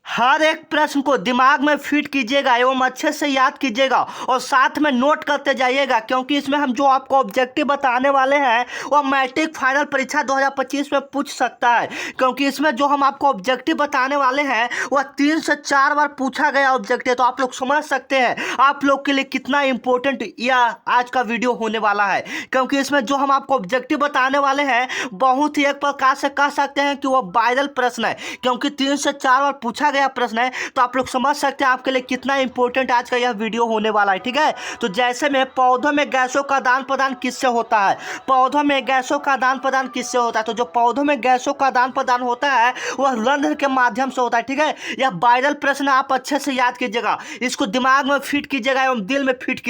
हर एक प्रश्न को दिमाग में फिट कीजिएगा एवं अच्छे से याद कीजिएगा और साथ में नोट करते जाइएगा, क्योंकि इसमें हम जो आपको ऑब्जेक्टिव बताने वाले हैं वह मैट्रिक फाइनल परीक्षा 2025 में पूछ सकता है। क्योंकि इसमें जो हम आपको ऑब्जेक्टिव बताने वाले हैं वह 3 से 4 बार पूछा गया ऑब्जेक्टिव, तो आप लोग समझ सकते हैं आप लोग के लिए कितना इंपॉर्टेंट यह आज का वीडियो होने वाला है। क्योंकि इसमें जो हम आपको ऑब्जेक्टिव बताने वाले हैं बहुत ही एक प्रकार से कह सकते हैं कि वह वायरल प्रश्न है, क्योंकि 3 से 4 बार पूछा गया प्रश्न है। तो आप लोग समझ सकते हैं आपके लिए कितना इंपॉर्टेंट आज का यह वीडियो होने वाला है। ठीक है, तो जैसे में पौधों में गैसों का आदान प्रदान किससे होता है, पौधों में गैसों का आदान प्रदान किससे होता है, तो जो पौधों में गैसों का आदान प्रदान होता है वह रंध्र के माध्यम से होता है। ठीक है, यह वायरल प्रश्न आप अच्छे से याद कीजिएगा, इसको दिमाग में फिट कीजिएगा एवं दिल में फिट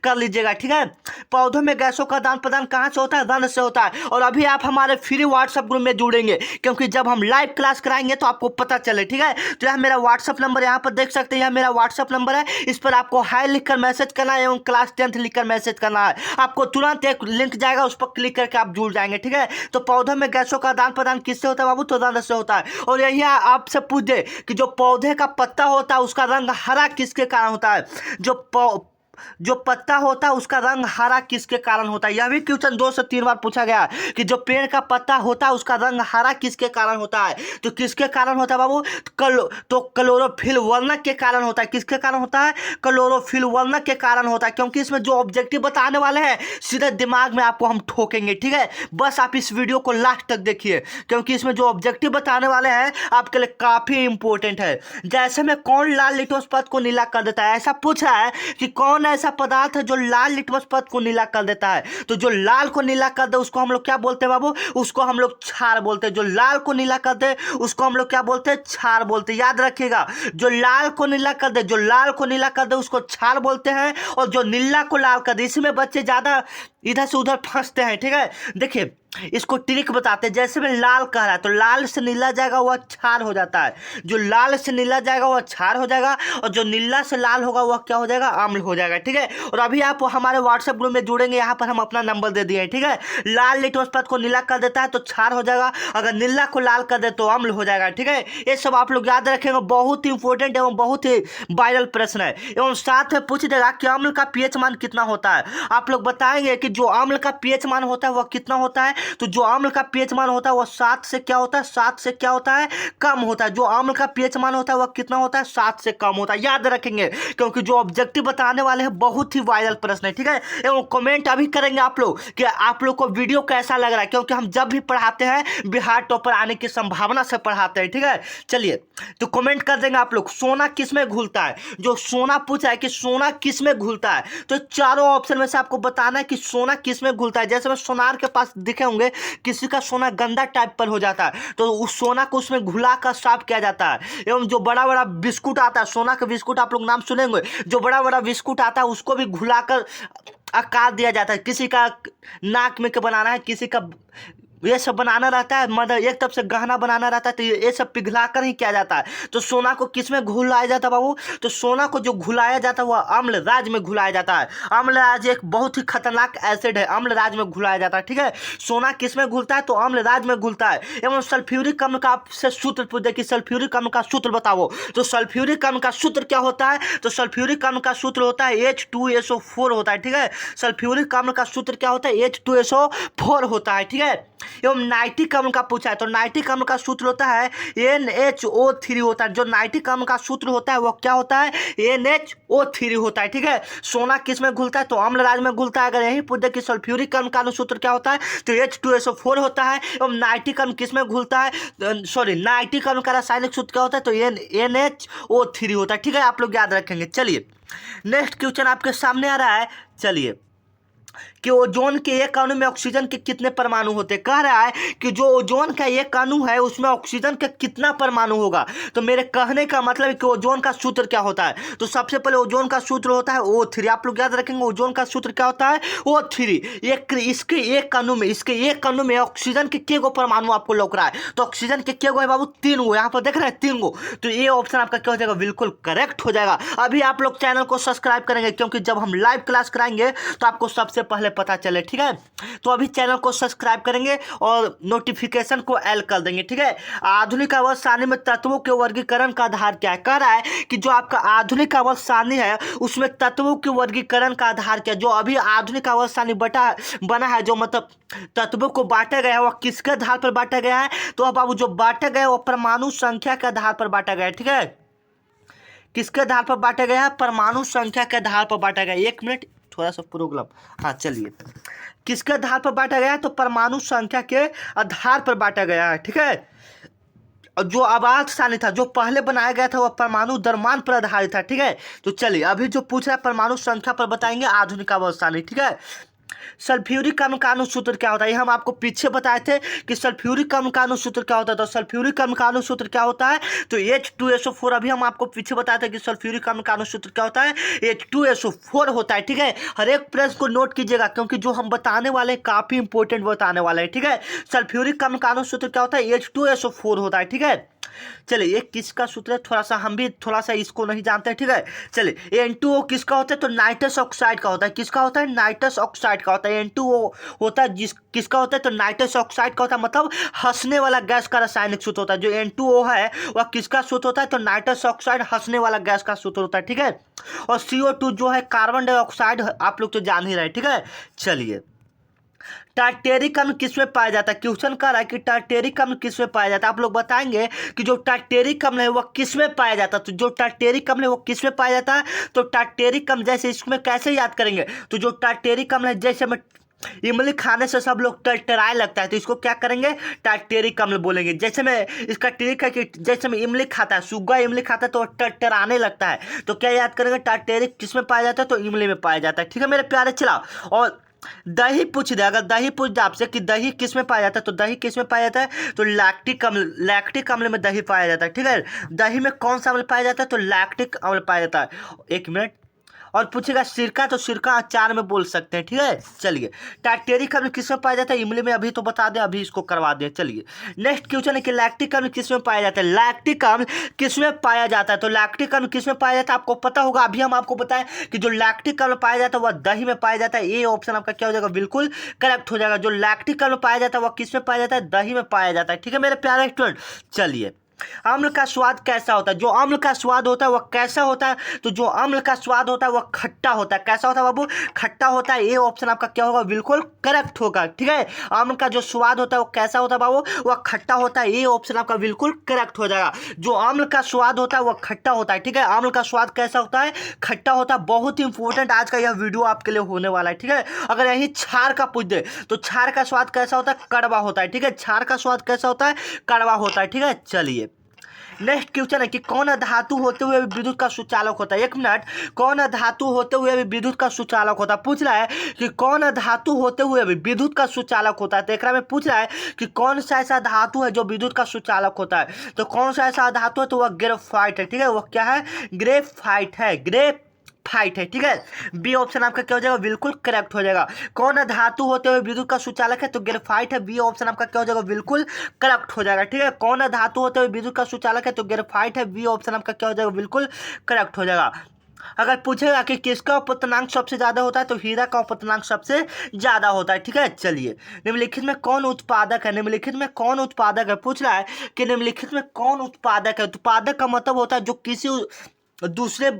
कर लीजिएगा। ठीक है, पौधों में गैसों का आदान प्रदान कहाँ से होता है, रंध्र से होता है। और अभी आप हमारे फ्री व्हाट्सएप ग्रुप में जुड़ेंगे, क्योंकि जब हम लाइव क्लास कराएंगे तो आपको पता चले। ठीक है, तो यह मेरा व्हाट्सएप नंबर यहाँ पर देख सकते हैं, यह मेरा व्हाट्सएप नंबर है। इस पर आपको हाई लिखकर मैसेज करना है एवं क्लास 10th लिखकर मैसेज करना है। आपको तुरंत एक लिंक जाएगा, उस पर क्लिक करके आप जुड़ जाएंगे। ठीक है, तो पौधों में गैसों का आदान प्रदान किससे होता है बाबू, तो रंध्र से होता है। और यही आपसे पूछ दे कि जो पौधे का पत्ता होता है उसका रंग हरा किसके कारण होता है, जो पत्ता होता है उसका रंग हरा किसके कारण होता है। यह भी क्वेश्चन 2 से 3 बार पूछा गया कि जो पेड़ का पत्ता होता है उसका रंग हरा किसके कारण होता है, तो किसके कारण होता है बाबू, तो क्लोरोफिल वर्णक के कारण होता है। किसके कारण होता है, क्लोरोफिल वर्णक के कारण होता है। क्योंकि इसमें जो ऑब्जेक्टिव बताने वाले हैं सीधे दिमाग में आपको हम ठोकेंगे। ठीक है, बस आप इस वीडियो को लास्ट तक देखिए, क्योंकि इसमें जो ऑब्जेक्टिव बताने वाले हैं आपके लिए काफी इंपॉर्टेंट है। जैसे में कौन लाल लिटमस पथ को नीला कर देता है, ऐसा पूछा है कि कौन ऐसा पदार्थ है जो लाल लिटमस पथ को नीला कर देता है, तो जो लाल को नीला कर दे उसको हम लोग क्या बोलते हैं बाबू, उसको हम लोग क्षार बोलते हैं। जो लाल को नीला कर दे उसको हम लोग क्या बोलते हैं, क्षार बोलते हैं। याद रखिएगा, जो लाल को नीला कर दे, जो लाल को नीला कर दे उसको क्षार बोलते हैं, और जो नीला को लाल कर दे, इसमें बच्चे ज्यादा इधर से उधर फंसते हैं। ठीक है, देखिए इसको ट्रिक बताते हैं। जैसे में लाल कह रहा है तो लाल से नीला जाएगा वह क्षार हो जाता है, जो लाल से नीला जाएगा वह क्षार हो जाएगा, और जो नीला से लाल होगा वह क्या हो जाएगा, अम्ल हो जाएगा। ठीक है, और अभी आप हमारे व्हाट्सएप ग्रुप में जुड़ेंगे, यहाँ पर हम अपना नंबर दे दिए हैं। ठीक है, लाल लिटमस पथ को नीला कर देता है तो क्षार हो जाएगा, अगर नीला को लाल कर दे तो अम्ल हो जाएगा। ठीक है, ये सब आप लोग याद रखेंगे, बहुत ही इंपॉर्टेंट एवं बहुत ही वायरल प्रश्न है। एवं साथ में पूछ देगा कि अम्ल का पीएच मान कितना होता है, आप लोग बताएंगे कि जो अम्ल का पीएच मान होता है वह कितना होता है, तो जो अम्ल का पीएच मान होता है वह 7 से क्या होता है, 7 से क्या होता है, कम होता है। जो अम्ल का पीएच मान होता है वह कितना होता है, 7 से कम होता है। याद रखेंगे, क्योंकि जो ऑब्जेक्टिव बताने वाले हैं बहुत ही वायरल प्रश्न है। ठीक है, एवं कमेंट अभी करेंगे आप लोग कि आप लोग को वीडियो कैसा लग रहा है, क्योंकि हम जब भी पढ़ाते हैं बिहार टॉपर आने की संभावना से पढ़ाते हैं। ठीक है, चलिए तो कमेंट कर देंगे आप लोग, सोना किस में घुलता है। जो सोना पूछा है कि सोना किस में घुलता है, तो चारों ऑप्शन में से आपको बताना है कि सोना किस में घुलता है। जैसे में सोनार के पास दिखे होंगे किसी का सोना गंदा टाइप पर हो जाता है तो उस सोना को उसमें घुला कर साफ किया जाता है। एवं जो बड़ा बड़ा बिस्कुट आता है, सोना का बिस्कुट आप लोग नाम सुनेंगे, जो बड़ा बड़ा बिस्कुट आता है उसको भी घुलाकर आकार दिया जाता है। किसी का नाक में के बनाना है, किसी का ये सब बनाना रहता है, मतलब एक तरफ से गहना बनाना रहता है, तो ये सब पिघला कर ही किया जाता है। तो सोना को किस में घुलाया जाता है बाबू, तो सोना को जो घुलाया जाता है वह अम्ल राज में घुलाया जाता है। अम्ल राज एक बहुत ही खतरनाक एसिड है, अम्ल राज में घुलाया जाता है। ठीक है, सोना किस में घुलता है, तो अम्ल राज में घुलता है। एवं सल्फ्यूरिक अम्ल का आपसे सूत्र पूछ दे कि सल्फ्यूरिक अम्ल का सूत्र बताओ, तो सल्फ्यूरिक अम्ल का सूत्र क्या होता है, तो सल्फ्यूरिक अम्ल का सूत्र होता है H2SO4 होता है। ठीक है, सल्फ्यूरिक अम्ल का सूत्र क्या होता है, H2SO4 होता है। ठीक है, एवं नाइट्रिक अम्ल का पूछा है तो नाइट्रिक अम्ल का सूत्र होता है NHO3 होता है। जो नाइट्रिक अम्ल का सूत्र होता है वो क्या होता है, NHO3 होता है। ठीक है, सोना किस में घुलता है, तो अम्ल राज में घुलता है। अगर यही पूछ दे कि सल्फ्यूरिक अम्ल का सूत्र क्या होता है, तो H2SO4 होता है। एवं नाइट्रिक अम्ल किस में घुलता है, नाइट्रिक अम्ल का रासायनिक सूत्र क्या होता है, तो NHO3 होता है। ठीक है, आप लोग याद रखेंगे। चलिए नेक्स्ट क्वेश्चन आपके सामने आ रहा है, चलिए कि ओजोन के एक अणु में ऑक्सीजन के कितने परमाणु होते हैं। कह रहा है कि जो ओजोन का एक अणु है उसमें ऑक्सीजन का कितना परमाणु होगा। तो मेरे कहने का मतलब है कि ओजोन का सूत्र क्या होता है, तो सबसे पहले ओजोन का सूत्र होता है O3। आप लोग याद रखेंगे ओजोन का सूत्र क्या होता है, O3। इसके एक अणु में ऑक्सीजन के के गो परमाणु आपको लौक रहा है, तो ऑक्सीजन के गो है बाबू, 3 गो। यहाँ पर देख रहे हैं 3 गो, तो ये ऑप्शन आपका क्या हो जाएगा, बिल्कुल करेक्ट हो जाएगा। अभी आप लोग चैनल को सब्सक्राइब करेंगे, क्योंकि जब हम लाइव क्लास कराएंगे तो आपको सबसे पहले पता चले, ठीक है। तो अभी चैनल को सब्सक्राइब करेंगे और नोटिफिकेशन को एल कर देंगे, ठीक है। आधुनिक आवर्त सारणी में तत्वों के वर्गीकरण का आधार क्या है? कह रहा है कि जो आपका आधुनिक आवर्त सारणी है उसमें तत्वों के वर्गीकरण का आधार क्या है? जो अभी आधुनिक आवर्त सारणी बना है, जो मतलब तत्वों को बांटा गया है, वह किसके आधार पर बांटा गया है? तो अब बाबू जो बांटा गया है वो परमाणु संख्या के आधार पर बांटा गया है, ठीक है। किसके आधार पर बांटा गया है? परमाणु संख्या के आधार पर बांटा गया है। एक मिनट, थोड़ा सा प्रॉब्लम। हाँ चलिए, किसके आधार पर बांटा गया है? तो परमाणु संख्या के आधार पर बांटा गया है, ठीक है। और जो आवर्त सारणी था जो पहले बनाया गया था वह परमाणु द्रव्यमान पर आधारित था, ठीक है। तो चलिए अभी जो पूछ रहा है परमाणु संख्या पर बताएंगे आधुनिक आवर्त सारणी, ठीक है। सल्फ्यूरिक अम्ल का अनुसूत्र क्या होता है? ये हम आपको पीछे बताए थे कि सल्फ्यूरिक अम्ल का अनुसूत्र क्या होता है। तो सल्फ्यूरिक अम्ल का अनुसूत्र क्या होता है? तो H2SO4। अभी हम आपको पीछे बताए थे कि सल्फ्यूरिक अम्ल का अनुसूत्र क्या होता है? H2SO4 होता है, ठीक है। हर एक प्रश्न को नोट कीजिएगा क्योंकि जो हम बताने वाले हैं काफी इंपॉर्टेंट बताने वाले हैं, ठीक है। सल्फ्यूरिक अम्ल का अनुसूत्र क्या होता है? H2SO4 होता है, ठीक है। चलिए ये किसका सूत्र है? थोड़ा सा हम भी थोड़ा सा इसको नहीं जानते, ठीक है। चलिए N2O किसका होता है? तो नाइट्रस ऑक्साइड का होता है। किसका होता है? नाइट्रस ऑक्साइड का होता है। N2O होता है किसका होता है? तो नाइट्रस ऑक्साइड का होता है, मतलब हंसने वाला गैस का रासायनिक सूत्र होता है। जो N2O है वह किसका सूत्र होता है? तो नाइट्रस ऑक्साइड हंसने वाला गैस का सूत्र होता है, ठीक है। और CO2 जो है कार्बन डाइऑक्साइड, आप लोग तो जान ही रहे, ठीक है। चलिए टार्टेरिक अम्ल किसमें पाया जाता है? क्वेश्चन कर रहा है कि टार्टेरिक अम्ल किसमें पाया जाता है। आप लोग बताएंगे कि जो टार्टेरिक अम्ल है वह किसमें पाया जाता है। तो जो टार्टेरिक अम्ल है वो किसमें पाया जाता है? तो टार्टेरिक अम्ल जैसे इसमें कैसे याद करेंगे? तो जो टार्टेरिक अम्ल है, जैसे में इमली खाने से सब लोग टरटराए लगता है तो इसको क्या करेंगे? टार्टेरिक अम्ल बोलेंगे। जैसे में इसका ट्रिक है कि जैसे में इमली खाता है, सुग्गा इमली खाता है तो टरटराने लगता है, तो क्या याद करेंगे? टार्टेरिक किसमें पाया जाता है? तो इमली में पाया जाता है, ठीक है मेरे प्यारे। चला और दही पूछ दे, अगर दही पूछ दे आपसे कि दही किस में पाया जाता है, तो दही किस में पाया जाता है? तो लैक्टिक अम्ल में दही पाया जाता है, ठीक है। दही में कौन सा अम्ल पाया जाता है? तो लैक्टिक अम्ल पाया जाता है। एक मिनट, और पूछेगा सिरका, तो सिरका अचार में बोल सकते हैं, ठीक है। चलिए टार्टेरिक अम्ल किस में पाया जाता है? इमली में। अभी तो बता दें, अभी इसको करवा दें। चलिए नेक्स्ट क्वेश्चन है कि लैक्टिक अम्ल किस में पाया जाता है? लैक्टिक अम्ल किस में पाया जाता है? तो लैक्टिक अम्ल किस में पाया जाता है आपको पता होगा। अभी हम आपको बताएं कि जो लैक्टिक अम्ल पाया जाता है वह दही में पाया जाता है। ये ऑप्शन आपका क्या हो जाएगा? बिल्कुल करेक्ट हो जाएगा। जो लैक्टिक अम्ल पाया जाता है वह किस में पाया जाता है? दही में पाया जाता है, ठीक है मेरे प्यारे स्टूडेंट। चलिए अम्ल का स्वाद कैसा होता है? जो अम्ल का स्वाद होता है वह कैसा होता है? तो जो अम्ल का स्वाद होता है वह खट्टा होता है। कैसा होता है बाबू? खट्टा होता है। ये ऑप्शन आपका क्या होगा? बिल्कुल करेक्ट होगा, ठीक है। अम्ल का जो स्वाद होता है वो कैसा होता है बाबू? वह खट्टा होता है। ये ऑप्शन आपका बिल्कुल करेक्ट हो जाएगा। जो अम्ल का स्वाद होता है वह खट्टा होता है, ठीक है। अम्ल का स्वाद कैसा होता है? खट्टा होता है। बहुत ही इंपॉर्टेंट आज का यह वीडियो आपके लिए होने वाला है, ठीक है। अगर यही क्षार का पूछ दे तो क्षार का स्वाद कैसा होता है? कड़वा होता है, ठीक है। क्षार का स्वाद कैसा होता है? कड़वा होता है, ठीक है। चलिए नेक्स्ट क्वेश्चन है कि कौन धातु होते हुए भी विद्युत का सुचालक होता है? एक मिनट, कौन धातु होते हुए भी विद्युत का सुचालक होता है? पूछ रहा है कि कौन धातु होते हुए भी विद्युत का सुचालक होता है। तो एक में पूछ रहा है कि कौन सा ऐसा धातु है जो विद्युत का सुचालक होता है। तो कौन सा ऐसा धातु है? तो वह ग्रेफाइट है, ठीक है। वह क्या है? ग्रेफाइट है, ग्रेफाइट है, ठीक है। बी ऑप्शन आपका क्या हो जाएगा? बिल्कुल करेक्ट हो जाएगा। कौन धातु होते हुए विद्युत का सुचालक है? तो ग्रेफाइट है। बी ऑप्शन आपका क्या हो जाएगा? बिल्कुल करेक्ट हो जाएगा, ठीक है। कौन धातु होते हुए विद्युत का सुचालक है? तो ग्रेफाइट है। बी ऑप्शन आपका क्या हो जाएगा? बिल्कुल करेक्ट हो जाएगा। अगर पूछेगा कि किसका अपवर्तनांक सबसे ज्यादा होता है, तो हीरा का अपवर्तनांक सबसे ज्यादा होता है, ठीक है। चलिए निम्नलिखित में कौन उत्पादक है? निम्नलिखित में कौन उत्पादक है? पूछ रहा है कि निम्नलिखित में कौन उत्पादक है। उत्पादक का मतलब होता है जो किसी दूसरे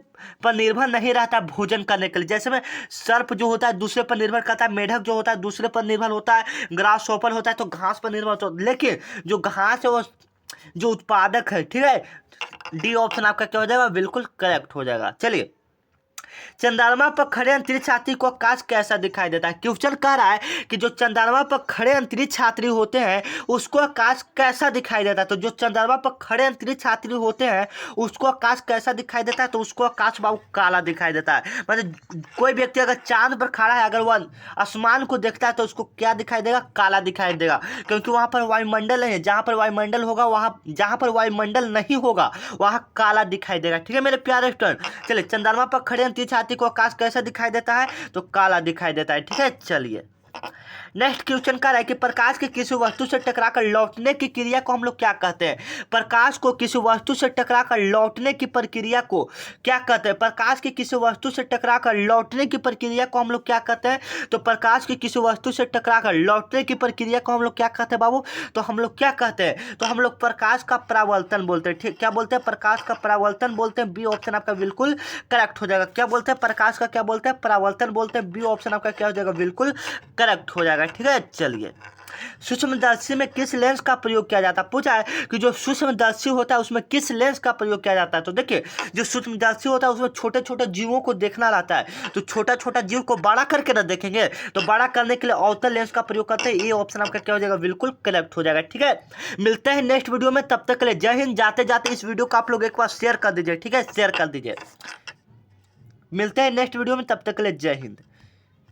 पर निर्भर नहीं रहता भोजन करने के लिए। जैसे में सर्प जो होता है दूसरे पर निर्भर करता है, मेढक जो होता है दूसरे पर निर्भर होता है, ग्रास हॉपर होता है तो घास पर निर्भर होता है। लेकिन जो घास है वो जो उत्पादक है, ठीक है। डी ऑप्शन आपका क्या हो जाएगा? बिल्कुल करेक्ट हो जाएगा। चलिए चंद्रमा पर खड़े अंतरिक्ष यात्री को आकाश कैसा दिखाई देता है? क्वेश्चन कह रहा है कि जो चंद्रमा पर खड़े अंतरिक्ष यात्री होते हैं उसको आकाश कैसा दिखाई देता है? तो जो चंद्रमा पर खड़े अंतरिक्ष यात्री होते हैं उसको आकाश कैसा दिखाई देता है? तो उसको आकाश बाबू काला दिखाई देता है। मतलब कोई व्यक्ति अगर चांद पर खड़ा है, अगर वह आसमान को देखता है तो उसको क्या दिखाई देगा? काला दिखाई देगा, क्योंकि वहाँ पर वायुमंडल है। जहाँ पर वायुमंडल होगा वहाँ, जहाँ पर वायुमंडल नहीं होगा वहाँ काला दिखाई देगा, ठीक है मेरे प्यारे स्टूडेंट। चलिए चंद्रमा पर खड़े अंतरिक्ष यात्री को आकाश कैसा दिखाई देता है? तो काला दिखाई देता है, ठीक है। चलिए नेक्स्ट क्वेश्चन का है कि प्रकाश के किसी वस्तु से टकराकर लौटने की क्रिया को हम लोग क्या कहते हैं। प्रकाश को किसी वस्तु से टकराकर लौटने की प्रक्रिया को क्या कहते हैं। प्रकाश की किसी वस्तु से टकराकर लौटने की प्रक्रिया को हम लोग क्या कहते हैं। तो प्रकाश की किसी वस्तु से टकराकर लौटने की प्रक्रिया को हम लोग क्या कहते हैं बाबू। तो हम लोग क्या कहते हैं, तो हम लोग प्रकाश का परावर्तन बोलते हैं। ठीक, क्या बोलते हैं, प्रकाश का परावर्तन बोलते हैं। बी ऑप्शन आपका बिल्कुल करेक्ट हो जाएगा। क्या बोलते हैं, प्रकाश का क्या बोलते हैं, परावर्तन बोलते हैं। बी ऑप्शन आपका क्या हो जाएगा, बिल्कुल करेक्ट हो जाएगा। ठीक है, चलिए सूक्ष्मदर्शी में किस लेंस का प्रयोग किया जाता है। पूछा है कि जो सूक्ष्मदर्शी होता है उसमें किस लेंस का प्रयोग किया जाता है। तो देखिए जो सूक्ष्मदर्शी होता है उसमें छोटे छोटे जीवों को देखना रहता है, तो छोटा छोटा जीव को बड़ा करके ना देखेंगे, तो बड़ा करने के लिए अवतल लेंस का प्रयोग करते हैं। ये ऑप्शन आपका क्या हो जाएगा, बिल्कुल करेक्ट हो जाएगा। ठीक है, मिलते हैं नेक्स्ट वीडियो में, तब तक के लिए जय हिंद। जाते जाते इस वीडियो को आप लोग एक बार शेयर कर दीजिए। ठीक है, शेयर कर दीजिए। मिलते हैं नेक्स्ट वीडियो में, तब तक के लिए जय हिंद।